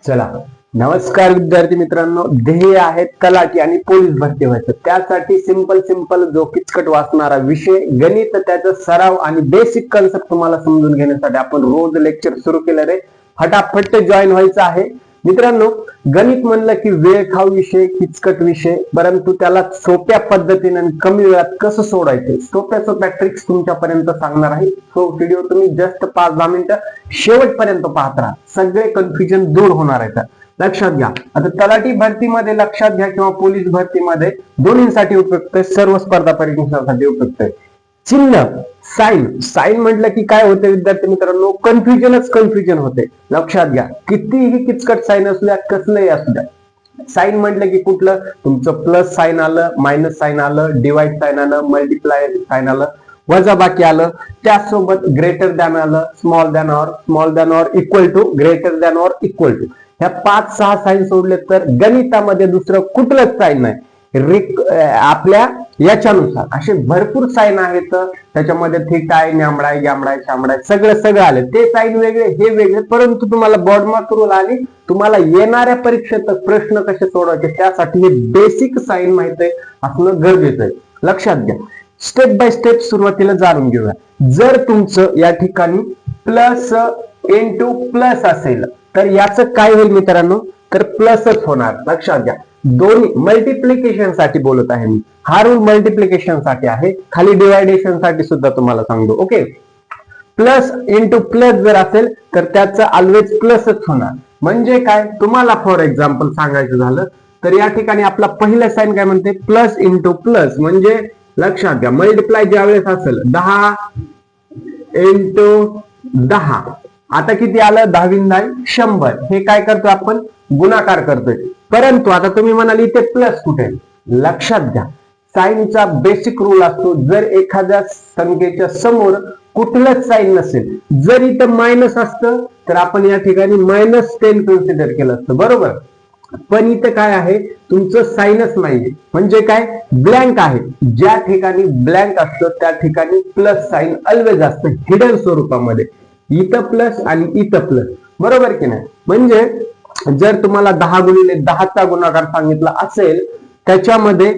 चला, नमस्कार विद्यार्थी मित्रांनो. ध्येय आहे तलाठी आणि पोलीस भरती व्हायचं. त्यासाठी सिंपल जो किचकट वाचणारा विषय गणित, त्याचा सराव आणि बेसिक कन्सेप्ट तुम्हाला समजून घेण्यासाठी आपण रोज लेक्चर सुरू केलं रे. फटाफट जॉईन व्हायचं आहे मित्रांनो. गणित म्हणलं की वेळ खाऊ विषय, किचकट विषय, परंतु त्याला सोप्या पद्धतीने आणि कमी वेळात कसं सोडायचं, सोप्या ट्रिक्स तुमच्यापर्यंत सांगणार आहे. सो व्हिडिओ तुम्ही जस्ट 5-10 मिनिटं शेवटपर्यंत पाहत राहा. सगळे कन्फ्युजन दूर होणार आहे. लक्षात घ्या. आता तलाठी भरतीमध्ये लक्षात घ्या किंवा पोलीस भरतीमध्ये दोन्हीसाठी उपयुक्त आहे. सर्व स्पर्धा परीक्षांसाठी उपयुक्त आहे. चिन्ह, साईन म्हटलं की काय होते विद्यार्थी मित्रांनो, कन्फ्युजन होते. लक्षात घ्या. कितीही किचकट साईन असू द्या, कसलंही असू द्या, साईन म्हटलं की कुठलं तुमचं प्लस साईन आलं, मायनस साईन आलं, डिवाइड साईन आलं, मल्टिप्लाय साईन आलं, वजाबाकी आलं, त्यासोबत ग्रेटर दॅन आलं, small than or equal to, greater than or equal to. ह्या 5-6 साईन सोडले तर गणितामध्ये दुसरं कुठलंच साईन नाही. आपल्या याच्यानुसार असे भरपूर साईन आहेत. त्याच्यामध्ये थिटा आहे, न्यामडा आहे, गॅमडा आहे, शामडा आहे, सगळं आले. ते साईन वेगळे, हे वेगळे, परंतु तुम्हाला बोर्ड मार्क रूल आणि तुम्हाला येणाऱ्या परीक्षेत प्रश्न कसे सोडवायचे त्यासाठी हे बेसिक साईन माहित आहे असणं गरजेचं आहे. लक्षात घ्या. स्टेप बाय स्टेप सुरुवातीला जाणून घेऊया. जर तुमचं या ठिकाणी प्लस इंटू प्लस असेल तर याचं काय होईल मित्रांनो, तर प्लसच होणार. लक्षात घ्या. दोन्ही मल्टिप्लिकेशन साठी बोलत आहे मी. हा रूल मल्टिप्लिकेशन साठी आहे, खाली डिवायडेशन साठी सुद्धा तुम्हाला सांगतो. ओके. प्लस इंटू प्लस जर असेल तर त्याचं ऑलवेज प्लसच होणार. म्हणजे काय, तुम्हाला फॉर एक्झाम्पल सांगायचं झालं तर या ठिकाणी आपला पहिला साईन काय म्हणते, प्लस इंटू प्लस. म्हणजे लक्षात घ्या, मल्टिप्लाय ज्यावेळेस असेल 10 इंटू 10, आता किती आलं, 10 100. हे काय करतो आपण, गुणाकार करतोय. परंतु आता तुम्ही म्हणाल इथे प्लस कुठे, लक्षात घ्या. साईनचा बेसिक रूल असतो, जर एखाद्या संख्येच्या समोर कुठलंच साईन नसेल, जर इथं मायनस असतं तर आपण या ठिकाणी -10 कन्सिडर केलं असतं, बरोबर. पण इथं काय आहे, तुमचं साईनच नाहीये. म्हणजे काय, ब्लँक आहे. ज्या ठिकाणी ब्लँक असतं त्या ठिकाणी प्लस साईन ऑलवेज असतं, हिडन स्वरूपामध्ये. इथं प्लस आणि इथं प्लस, बरोबर की नाही. म्हणजे जर तुम्हाला 10 गुणिले 10चा गुणाकार सांगितला असेल, त्याच्यामध्ये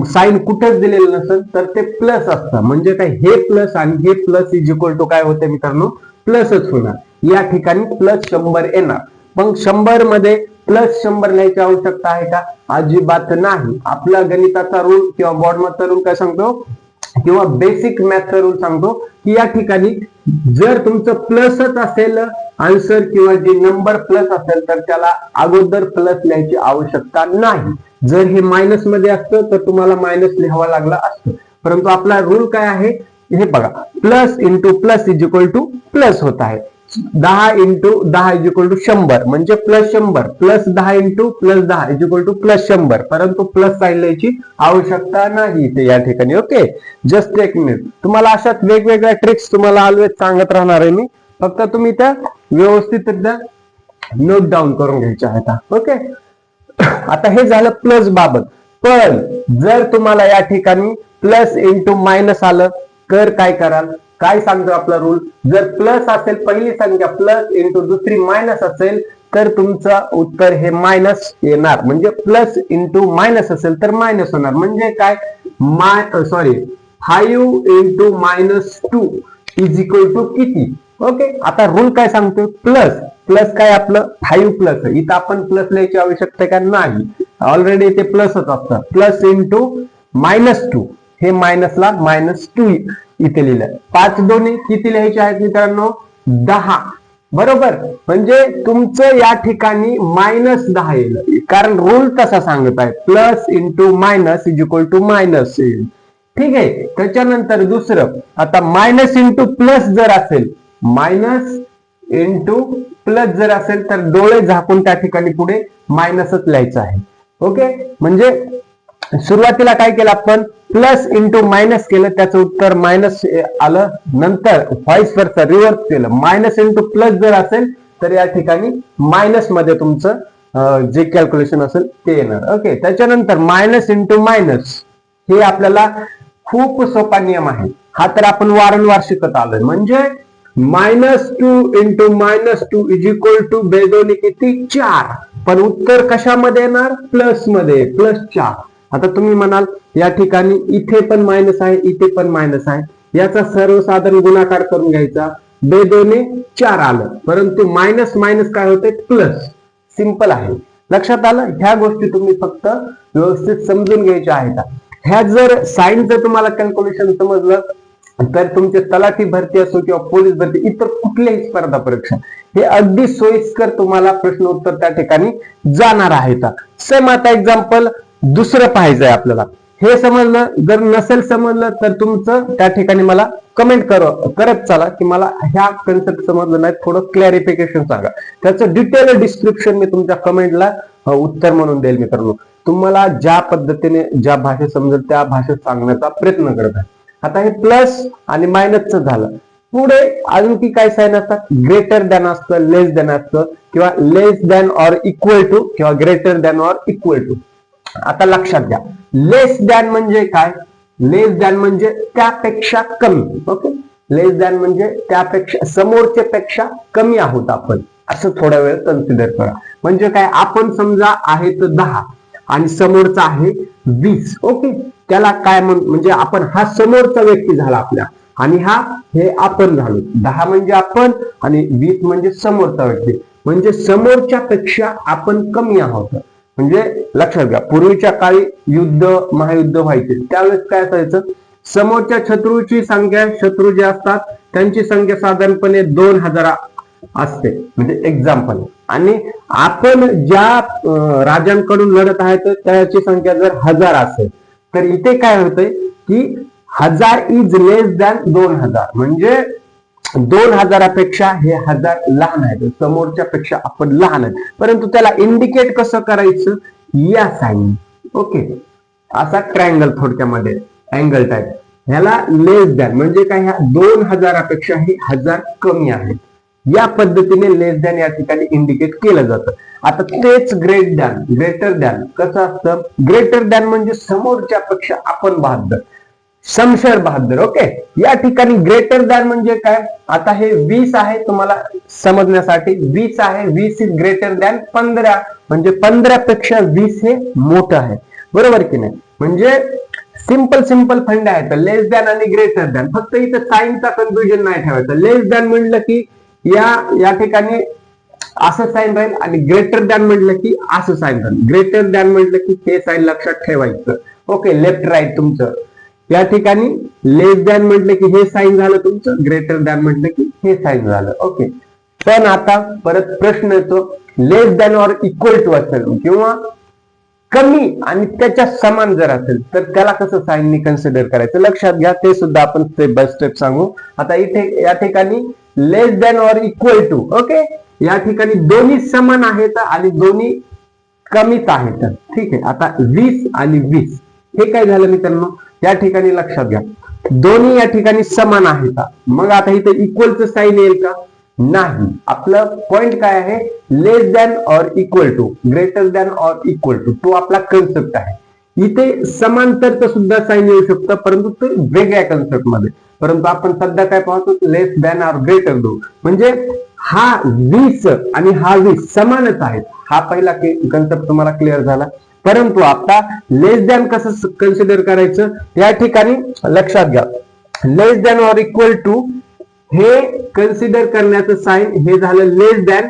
साईन कुठेच दिलेलं नसेल तर ते प्लस असतं. म्हणजे काय, हे प्लस आणि हे प्लस इज इक्वल टू काय होते मित्रांनो, प्लसच होणार. या ठिकाणी प्लस 100 येणार. मग 100 मध्ये प्लस 100 लिहायची आवश्यकता आहे का, अजिबात नाही. आपला गणिताचा रूल किंवा बोर्डमधचा रूल काय सांगतो, किंवा बेसिक मॅथचा रूल सांगतो की या ठिकाणी जर तुमचं प्लसच असेल आन्सर किंवा जे नंबर प्लस असेल तर त्याला अगोदर प्लस लिहायची आवश्यकता नाही. जर हे मायनस मध्ये असतं तर तुम्हाला मायनस लिहावा लागला असतं. परंतु आपला रूल काय आहे, हे बघा, plus into plus is equal two plus होत आहे. 10 इंटू 10 इज इक्वल टू 100 म्हणजे plus 100, plus 10 into plus 10 is equal two plus 100. परंतु प्लस साईन लिहायची आवश्यकता नाही इथे या ठिकाणी. ओके. जस्ट एक मिनिट. तुम्हाला अशाच वेगवेगळ्या ट्रिक्स तुम्हाला ऑलवेज सांगत राहणार आहे मी. फक्त तुम्ही त्या व्यवस्थितरित्या नोट डाऊन करून घ्यायच्या आहेत. ओके. आता हे झालं प्लस बाबत. पण जर तुम्हाला या ठिकाणी प्लस इंटू मायनस आलं तर काय कराल, काय सांगतो आपला रूल, जर प्लस असेल पहिली संख्या प्लस इंटू दुसरी मायनस असेल तर तुमचं उत्तर हे मायनस येणार. म्हणजे प्लस इंटू मायनस असेल तर मायनस होणार. म्हणजे काय, 5 इंटू -2 इज इक्वल टू किती. ओके. आता रूल काय सांगतो, प्लस काय आपलं 5 प्लस. इथं आपण प्लस लिहायची आवश्यकता का नाही, ऑलरेडी इथे प्लसच असतं. प्लस इंटू -2, हे मायनसला -2 इथे लिहिलं. 5 दोन्ही किती लिहायचे आहेत मित्रांनो, 10, बरोबर. म्हणजे तुमचं या ठिकाणी -10 येईल, कारण रूल तसा सांगत आहे, plus into minus is equal to minus येईल. ठीक आहे. त्याच्यानंतर दुसरं, आता मायनस इंटू प्लस जर असेल, मायनस इंटू प्लस जर असेल तर डोळे झाकून त्या ठिकाणी पुढे मायनसच लिहायचं आहे. ओके. म्हणजे सुरुवातीला काय केलं आपण, प्लस इंटू मायनस केलं, त्याचं उत्तर मायनस आलं. नंतर व्हाईस वर्सा रिव्हर्स केलं, मायनस इंटू प्लस जर असेल तर या ठिकाणी मायनस मध्ये तुमचं जे कॅल्क्युलेशन असेल ते येणार. ओके. त्याच्यानंतर मायनस इंटू मायनस, हे आपल्याला खूप सोपा नियम आहे. हा तर आपण वारंवार शिकत आलोय. म्हणजे -2 इंटू -2 इज इक्वल टू बेदोनी किती 4, पण उत्तर कशामध्ये येणार प्लस मध्ये, +4. आता तुम्ही म्हणाल या ठिकाणी इथे पण मायनस आहे, इथे पण मायनस आहे, याचा सर्वसाधारण गुणाकार करून घ्यायचा, बेदोने 4 आलं, परंतु मायनस मायनस काय होते प्लस. सिंपल आहे, लक्षात आलं. ह्या गोष्टी तुम्ही फक्त व्यवस्थित समजून घ्यायच्या आहेत. ह्या जर साईनचं तुम्हाला कॅल्क्युलेशन समजलं तर तुमचे तलाठी भरती असो किंवा पोलीस भरती, इतर कुठल्याही स्पर्धा परीक्षा हे अगदी सोयीस्कर तुम्हाला प्रश्न उत्तर त्या ठिकाणी जाणार आहेत. सेम आता एक्झाम्पल दुसरं पाहायचंय आपल्याला. हे समजलं, जर नसेल समजलं तर तुमचं त्या ठिकाणी मला कमेंट करत चला की मला ह्या कन्सेप्ट समजलं नाही, थोडं क्लॅरिफिकेशन सांगा. त्याचं डिटेल डिस्क्रिप्शन मी तुमच्या कमेंटला उत्तर म्हणून देईल मित्रांनो. तुम्हाला ज्या पद्धतीने ज्या भाषेत समजेल त्या भाषेत सांगण्याचा प्रयत्न करत आहे. आता हे प्लस आणि मायनसचं झालं. पुढे अजून की काय साईन असतात, ग्रेटर दॅन असतं, लेस दॅन असतं, किंवा less than or equal to किंवा greater than or equal to. आता लक्षात घ्या, लेस दॅन म्हणजे काय, लेस दॅन म्हणजे त्यापेक्षा कमी. ओके, लेस दॅन म्हणजे त्यापेक्षा, समोरच्या पेक्षा कमी आहोत आपण, असं थोड्या वेळ कन्सिडर करा. म्हणजे काय, आपण समजा आहेत 10 आणि समोरचा आहे 20. ओके, त्याला काय म्हणजे आपण हा समोरचा व्यक्ती झाला आपल्या, आणि हे आपण झालो. 10 म्हणजे आपण आणि 20 म्हणजे समोरचा व्यक्ती, म्हणजे समोरच्या पेक्षा आपण कमी आहोत. म्हणजे लक्षात घ्या, पूर्वीच्या काळी युद्ध महायुद्ध व्हायचे त्यावेळेस काय असायचं, समोरच्या शत्रूची संख्या, शत्रू जे असतात त्यांची संख्या साधारणपणे 2000 असते, म्हणजे एक्झाम्पल. आणि आपण ज्या राजांकडून लढत आहेत त्याची संख्या जर 1000 असेल तर इथे काय होतंय की 1000 इज लेस दॅन 2000, म्हणजे 2000 पेक्षा हे 1000 लहान आहेत, समोरच्या पेक्षा आपण लहान आहेत. परंतु त्याला इंडिकेट कसं करायचं, या साईन. ओके, असा ट्रायंगल थोडक्यामध्ये अँगल टाइप, ह्याला लेस दॅन म्हणजे काय, ह्या 2000 पेक्षा हे 1000 कमी आहेत. या पद्धतीने लेस दॅन या ठिकाणी इंडिकेट केलं जातं. आता तेच ग्रेटर दॅन कसं असतं, ग्रेटर दॅन म्हणजे समोरच्या पेक्षा आपण 72, समशेर 72. ओके, या ठिकाणी ग्रेटर दॅन म्हणजे काय, आता हे 20 आहे, तुम्हाला समजण्यासाठी 20 आहे, 20 इज ग्रेटर दॅन 15, म्हणजे 15 पेक्षा 20 हे मोठं आहे, बरोबर की नाही. म्हणजे सिंपल फंड आहेत, लेस दॅन आणि ग्रेटर दॅन. फक्त इथं साईनचा कन्फ्युजन नाही ठेवायचं. लेस दॅन म्हणलं की या ठिकाणी असं साईन राहील, आणि ग्रेटर दॅन म्हटलं की असं साईन राहील. ग्रेटर दॅन म्हटलं की हे साईन लक्षात ठेवायचं. ओके, लेफ्ट राईट तुमचं. या ठिकाणी लेस दॅन म्हटलं की हे साईन झालं तुमचं, ग्रेटर दॅन म्हटलं की हे साईन झालं. ओके, पण आता परत प्रश्न येतो, लेस दॅन ऑर इक्वल टू असेल किंवा कमी आणि त्याच्या समान जर असेल तर त्याला कसं साईननी कन्सिडर करायचं, लक्षात घ्या. ते सुद्धा आपण स्टेप बाय स्टेप सांगू. आता इथे या ठिकाणी less than or equal to. Okay, या ठिकाणी दोन्ही समान आहेत आणि दोन्ही कमीच आहेत. ठीक आहे, आता 20 आणि 20 हे काय झालं मित्रांनो, या ठिकाणी लक्षात घ्या, दोन्ही या ठिकाणी समान आहेत. मग आता इथे इक्वलचं साईन येईल का, नाही. आपलं पॉइंट काय आहे, less than or equal to, greater than or equal to, तो आपला कन्सेप्ट आहे. इथे समांतरचं सुद्धा साईन येऊ शकतं, परंतु ते वेगळ्या कन्सेप्ट मध्ये. परंतु आपण सध्या काय पाहतो, लेस दॅन ऑर ग्रेटर दॅन, म्हणजे हा 20 आणि हा 20 समानच आहेत. हा पहिला कन्सेप्ट तुम्हाला क्लिअर झाला. परंतु आता लेस दॅन कसं कन्सिडर करायचं, या ठिकाणी लक्षात घ्या, लेस दॅन ऑर इक्वल टू हे कन्सिडर करण्याचं साईन हे झालं लेस दॅन,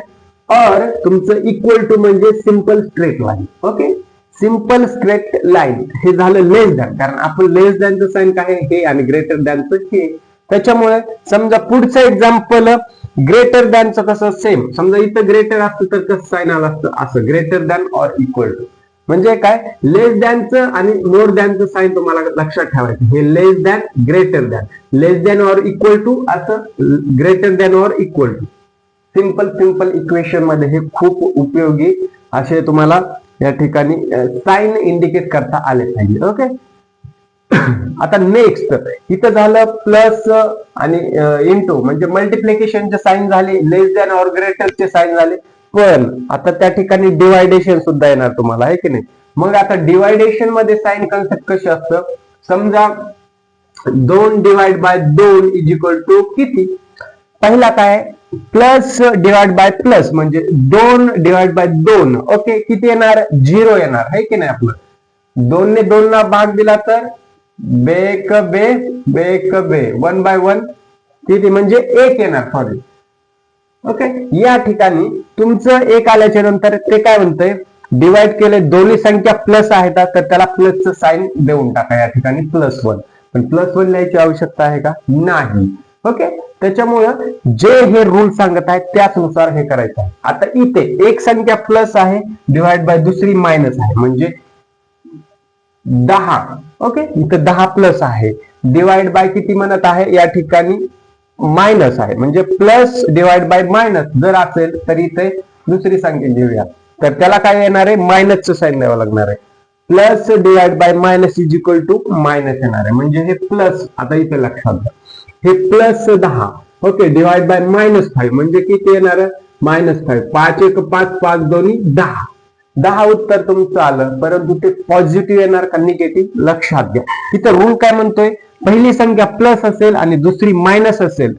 और तुमचं इक्वल टू म्हणजे simple straight line. Okay, simple straight line हे झालं लेस दॅन, कारण आपण लेस दॅनचं साईन काय हे आणि ग्रेटर दॅनचं हे. त्याच्यामुळे समजा पुढचं एक्झाम्पल ग्रेटर दॅनचं कसं, सेम समजा इथं ग्रेटर असतं तर कसं साईन आलं असतं, असं greater than or equal to. म्हणजे काय, लेस दॅनचं आणि मोर दॅनचं साईन तुम्हाला लक्षात ठेवायचं. हे less than, greater than, less than or equal to, असं greater than or equal to. Simple equation मध्ये हे खूप उपयोगी असे तुम्हाला या ठिकाणी साईन इंडिकेट करता आले पाहिजे. ओके, आता नेक्स्ट इथं झालं प्लस आणि इंटू, म्हणजे मल्टिप्लिकेशनचे साईन झाले, लेस दॅन ऑर ग्रेटरचे साईन झाले. पण आता त्या ठिकाणी डिवायडेशन सुद्धा येणार तुम्हाला, आहे की नाही. मग आता डिवायडेशन मध्ये साईन कन्सेप्ट कशी असतं, समजा 2 divide by 2 is equal to किती, पहिला काय प्लस डिवाइड बाय प्लस म्हणजे 2 डिवाइड बाय 2. ओके, किती येणार 0 येणार आहे की नाही. आपलं 2 ने 2 ला भाग दिला तर बेक बे बेक बे 1 बाय 1 किती म्हणजे 1 येणार. Sorry, okay. या ठिकाणी तुमचं 1 आल्याच्या नंतर ते काय म्हणतंय डिवाइड केले, दोन्ही संख्या प्लस आहेत तर त्याला प्लसचं साइन देऊन टाका. या ठिकाणी +1, पण +1 लिहायची आवश्यकता आहे का नाही. ओके, त्याच्यामुळं जे हे रूल सांगत आहे त्याचनुसार हे करायचं आहे. आता इथे एक संख्या प्लस आहे डिवाइड बाय दुसरी मायनस आहे म्हणजे 10. ओके, इथे 10 प्लस आहे डिवाइड बाय किती म्हणत आहे या ठिकाणी मायनस आहे म्हणजे प्लस डिवाइड बाय मायनस जर असेल तर इथे दुसरी संख्या घेऊया तर त्याला काय येणार आहे मायनसचं साइन द्यावं लागणार आहे. Plus divide by minus is equal to minus येणार आहे म्हणजे हे प्लस. आता इथे लक्षात घ्या हे प्लस 10. ओके, डिवाइड बाय -5 म्हणजे किती येणार -5. 5 1 5 5 2 10. 10 उत्तर तुमचं आलं, परंतु ते पॉझिटिव्ह येणार का निगेटिव्ह लक्षात घ्या. इथं रूल काय म्हणतोय पहिली संख्या प्लस असेल आणि दुसरी मायनस असेल,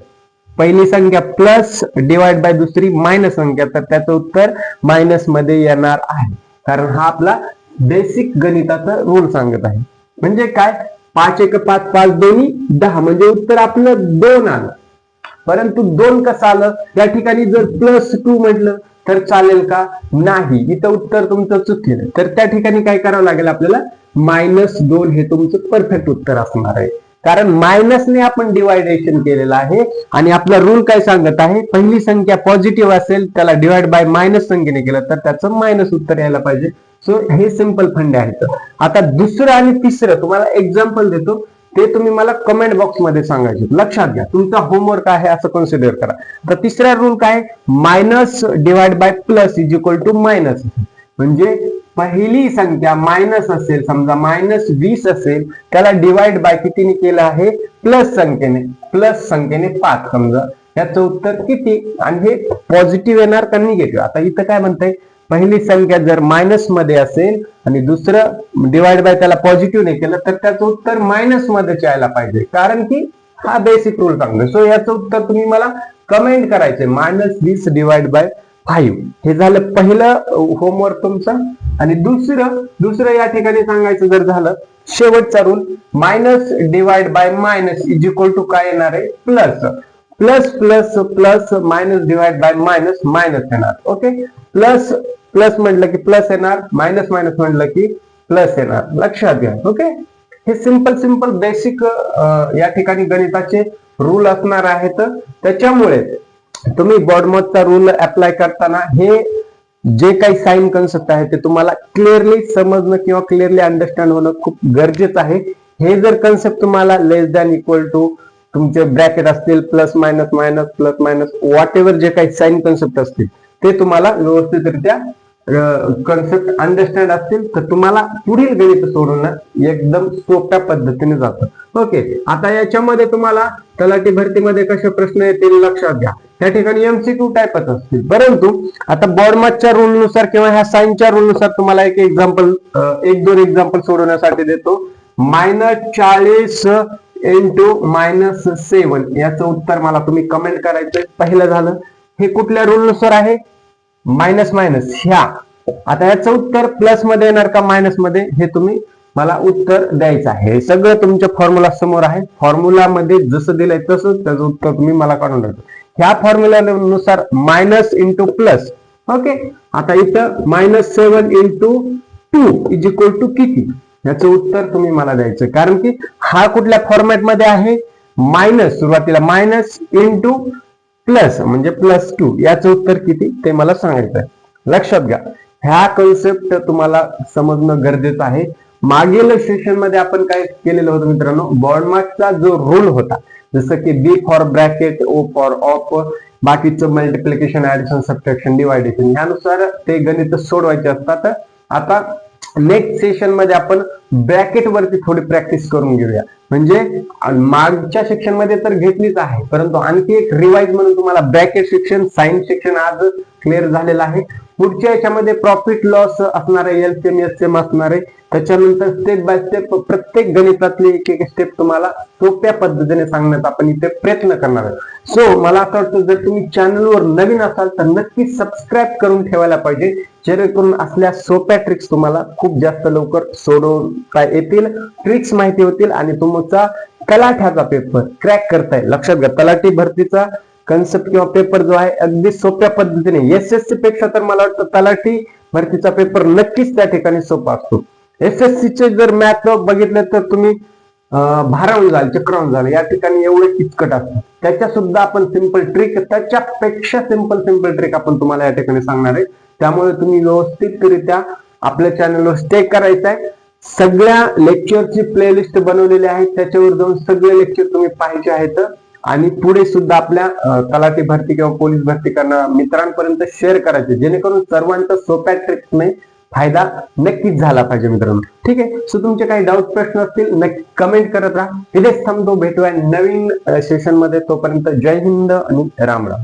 पहिली संख्या प्लस डिवाइड बाय दुसरी मायनस संख्या तर त्याचं उत्तर मायनस मध्ये येणार आहे. कारण हा आपला बेसिक गणिताचा रूल सांगत आहे. म्हणजे काय 5 1 5 5 2 10 म्हणजे उत्तर आपलं 2 आलं. परंतु 2 कसं आलं या ठिकाणी जर +2 म्हटलं तर चालेल का नाही. इथं उत्तर तुमचं चुकलं तर त्या ठिकाणी काय करावं लागेल आपल्याला -2 हे तुमचं परफेक्ट उत्तर असणार आहे. कारण मायनसने आपण डिवायडेशन केलेलं आहे आणि आपला रूल काय सांगत आहे पहिली संख्या पॉझिटिव्ह असेल त्याला डिवाइड बाय मायनस संख्येने केलं तर त्याचं मायनस उत्तर यायला पाहिजे. सो हे सिंपल फंडे आहेत. आता दुसरं आणि तिसरं तुम्हाला एक्झाम्पल देतो ते तुम्ही मला कमेंट बॉक्स मध्ये सांगायचे. लक्षात घ्या तुमचा होमवर्क आहे असं कन्सिडर करा. तर तिसरा रूल काय minus divide by plus is equal to minus म्हणजे पहिली संख्या मायनस असेल समजा -20 असेल त्याला डिवाइड बाय कितीने केलं आहे प्लस संख्येने 5 समजा याचं उत्तर किती आणि हे पॉझिटिव्ह येणार का निगेटिव्ह. आता इथं काय म्हणतंय पहिली संख्या जर मायनस मध्ये असेल आणि दुसरं डिवाइड बाय त्याला पॉझिटिव्ह नाही केलं तर त्याचं उत्तर मायनस मध्ये यायला पाहिजे कारण की हा बेसिक रूल सांगतो. सो याचं उत्तर तुम्ही मला कमेंट करायचे -20 डिवाइड बाय 5. हे झालं पहिलं होमवर्क तुमचं. आणि दुसरं या ठिकाणी सांगायचं जर झालं शेवटचा rule minus divide by minus is equal to काय येणार आहे plus plus plus minus divide by minus minus येणार. ओके, प्लस प्लस म्हटलं की प्लस येणार, मायनस मायनस म्हटलं की प्लस येणार. लक्षात घ्या. ओके, हे सिंपल बेसिक या ठिकाणी गणिताचे रूल असणार आहेत. त्याच्यामुळे तुम्ही बॉडमॉसचा रूल अप्लाय करताना हे जे काही साइन कन्सेप्ट आहे ते तुम्हाला क्लिअरली समजणं किंवा क्लिअरली अंडरस्टँड होणं खूप गरजेचं आहे. हे जर कन्सेप्ट तुम्हाला लेस दॅन इक्वल टू तुमचे ब्रॅकेट असतील plus minus minus plus minus what ever जे काही साइन कन्सेप्ट असतील ते तुम्हाला व्यवस्थितरित्या कन्सेप्ट अंडरस्टँड असतील तर तुम्हाला पुढील गणित सोडवणं एकदम सोप्या पद्धतीने जातं. ओके, आता याच्यामध्ये तुम्हाला तलाठी भरतीमध्ये कसे प्रश्न येतील लक्षात घ्या. त्या ठिकाणी MCQ टाईपच असतील. परंतु आता बॉडमॅथच्या रूल नुसार किंवा ह्या साइनच्या रूल नुसार तुम्हाला एक दोन एक्झाम्पल सोडवण्यासाठी देतो. -40 इंटू -7 याचं उत्तर मला तुम्ही कमेंट करायचं. पहिलं झालं हे कुठल्या रूल नुसार आहे मायनस मायनस ह्या. आता याचं उत्तर प्लस मध्ये येणार का मायनस मध्ये हे तुम्ही मला उत्तर द्यायचं आहे. हे सगळं तुमच्या फॉर्म्युला समोर आहे. फॉर्म्युला मध्ये जसं दिलंय तसंच त्याचं उत्तर तुम्ही मला काढून द्यायचं. ह्या फॉर्म्युला नुसार मायनस इंटू प्लस. ओके, आता इथं -7 इंटू 2 इज इक्वल टू किती याचं उत्तर तुम्ही मला द्यायचं. कारण की हा कुठल्या फॉर्मॅट मध्ये आहे मायनस, सुरुवातीला मायनस इंटू प्लस म्हणजे +2 याचं उत्तर किती ते मला सांगायचं आहे. लक्षात घ्या ह्या कन्सेप्ट तुम्हाला समजणं गरजेचं आहे. मागील सेशन मध्ये आपण काय केलेलं होतं मित्रांनो बॉडमॅथचा जो रूल होता जसं की B for bracket, O for of, बाकीचं मल्टिप्लिकेशन ऍडिशन सबट्रॅक्शन डिवायडेशन ह्यानुसार ते गणित सोडवायचे असतात. आता नेक्स्ट सेशन मध्ये आपण ब्रॅकेट वरती थोडी प्रॅक्टिस करून घेऊया. म्हणजे मागच्या सेक्शन मध्ये तर घेतलीच आहे, परंतु आणखी एक रिवाइज म्हणून तुम्हाला ब्रॅकेट सेक्शन, साइन सेक्शन आज क्लिअर झालेला आहे. पुढच्या याच्यामध्ये प्रॉफिट लॉस असणार आहे, एलसीएम एससीएम असणार आहे. त्याच्यानंतर स्टेप बाय स्टेप प्रत्येक गणितातली एक एक स्टेप तुम्हाला सोप्या पद्धतीने सांगण्याचा आपण इथे प्रयत्न करणार आहोत. सो मला असं वाटतं जर तुम्ही चॅनलवर नवीन असाल तर नक्की सबस्क्राईब करून ठेवायला पाहिजे, जेणेकरून असल्या सोप्या ट्रिक्स तुम्हाला खूप जास्त लवकर सोडवता येतील, ट्रिक्स माहिती होतील आणि तुमचा तलाठ्याचा पेपर क्रॅक करता येईल. लक्षात घ्या, तलाठी भरतीचा कन्सेप्ट किंवा पेपर जो आहे अगदी सोप्या पद्धतीने, एसएससी पेक्षा तर मला वाटतं तलाठी भरतीचा पेपर नक्कीच त्या ठिकाणी सोपा असतो. एसएससी चे जर मॅथ बघितलं तर तुम्ही भारावून जाल, चक्रावून जाल, या ठिकाणी एवढं किचकट असतं. त्याच्या सुद्धा आपण सिंपल ट्रिक, त्याच्यापेक्षा सिंपल ट्रिक आपण तुम्हाला या ठिकाणी सांगणार आहे. त्यामुळे तुम्ही व्यवस्थितरित्या आपल्या चॅनलवर स्टे करायचं आहे. सगळ्या लेक्चरची प्लेलिस्ट बनवलेली आहे, त्याच्यावर जाऊन सगळे लेक्चर तुम्ही पाहायचे आहेत आणि पुढे सुद्धा आपल्या तलाठी भरती किंवा पोलीस भरती करणाऱ्या मित्रांपर्यंत शेअर करायचे, जेणेकरून सर्वांचा सोप्या ट्रिक्सने फायदा नक्कीच झाला पाहिजे मित्रांनो. ठीक आहे, सो तुमचे काही डाऊट प्रश्न असतील नक्की कमेंट करत राहा. इथेच थांबतो, भेटूया नवीन सेशन मध्ये. तोपर्यंत जय हिंद आणि राम राम.